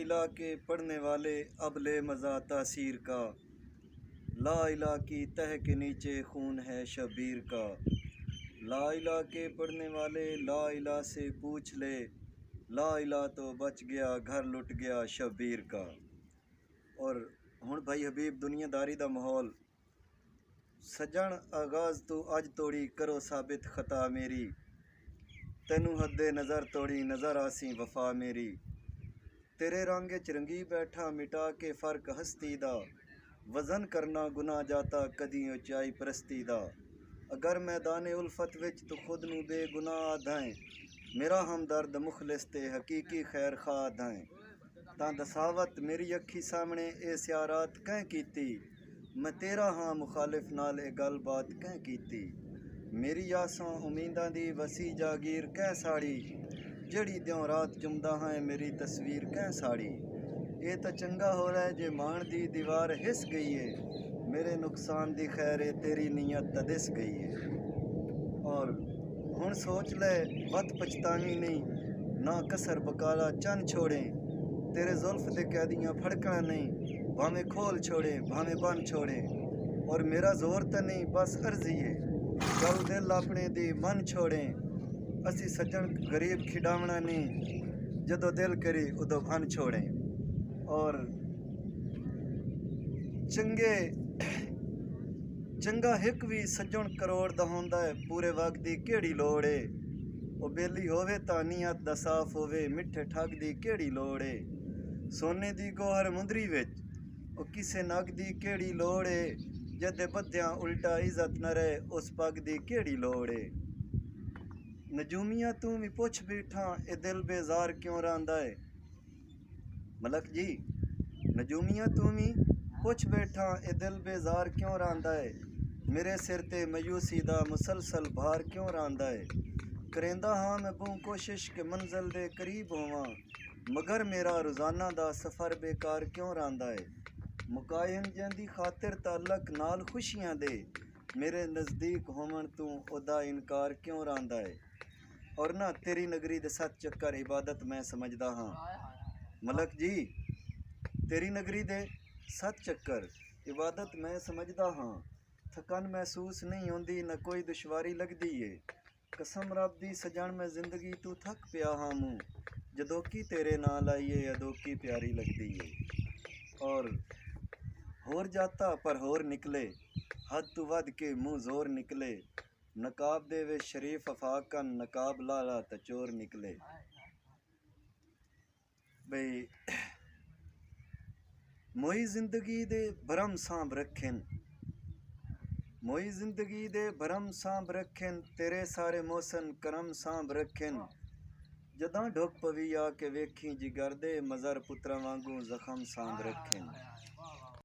इला के पढ़ने वाले अब ले मज़ा तासीर का, ला इला की तह के नीचे खून है शबीर का। ला इला के पढ़ने वाले ला इला से पूछ ले, ला इला तो बच गया घर लुट गया शबीर का। और हुण भाई हबीब दुनियादारी दा माहौल सजण आगाज़ तू अज तोड़ी करो साबित खता मेरी, तैनू हद्दे नज़र तोड़ी नज़र आसी वफा मेरी। तेरे रंग च रंगी बैठा मिटा के फ़र्क हस्ती दा, वज़न करना गुनाह जाता कदी उचाई परस्ती दा। अगर मैदाने उल्फत विच तू खुद नू बेगुनाह आधाएं, मेरा हमदर्द मुखलिस ते हकीकी खैर खा आधाएं। तां दसावत मेरी अखी सामने ए सियारात कैं कीती, मैं तेरा हाँ मुखालिफ नाल ए गल बात कैं कीती। मेरी आसां उम्मीदां दी वसी जागीर कैं साड़ी, जड़ी द्यों रात चुमदा हाँ मेरी तस्वीर कैं साड़ी। ये तो चंगा हो रहा है जे मान दी दीवार हिस गई है, मेरे नुकसान दी खैर तेरी नीयत तदिस गई है। और हुण सोच ले वत पछतानी नहीं, ना कसर बकाला चन छोड़े, तेरे जुल्फ दे कैदियाँ फड़कना नहीं, भावें खोल छोड़े भावें बन छोड़े। और मेरा जोर तो नहीं बस अर्जी है, गल दिल अपने दी मन छोड़े। असी सज्जन गरीब खिडावना नहीं, जदों दिल करी उदों भन छोड़े। और चंगा हिक भी सज्जन करोड़ दा होंदा है, पूरे वक्त दी केड़ी लोड़ है। ओ बेली होवे तां नीयत दा साफ होवे, मिठे ठग दी केड़ी लोड़ है। सोने दी गोहर मुंदरी विच ओ किसे नग दी केड़ी लोड़ है, जदे बद्दियां उल्टा इज्जत न रहे उस पग दी केड़ी लोड़ है। नजूमिया तू भी पुछ बैठा ए दिल बेजार क्यों रहांदा है। मलक जी नजूमिया तू भी पुछ बैठा ए दिल बेजार क्यों रहांदा है, मेरे सिर ते मायूसी दा मुसलसल भार क्यों रहांदा है। करेंदा हाँ मैं बहू कोशिश के मंजिल दे करीब होवां, मगर मेरा रोज़ाना दा सफ़र बेकार क्यों रहांदा है। मुकायम जंदी खातिर ताल्लक नाल खुशियां दे, मेरे नज़दीक होवन तू ओदा इनकार क्यों रहांदा है। और ना तेरी नगरी दे 7 चक्कर इबादत मैं समझदा हाँ। मलक जी तेरी नगरी दे 7 चक्कर इबादत मैं समझदा हाँ, थकन महसूस नहीं होंदी न कोई दुश्वारी लगदी है। कसम रब दी सजण मैं जिंदगी तू थक पिया हाँ मूँ, जदोकी तेरे नाल आईए अदोकी प्यारी लगदी है। और होर जाता पर होर निकले, हद तू वध के मुँह जोर निकले, नकाब दे वे शरीफ अफाकन नकाब लाला त चोर निकले। बई मोई जिंदगी दे भरम सांभ रखेन, मोई जिंदगी दे भरम सांभ रखेन, तेरे सारे मौसन करम सांभ रखेन। जदां ढुक पवी आ के वेखी जिगर दे, मज़र पुत्रा वांगू जखम सांभ रखेन।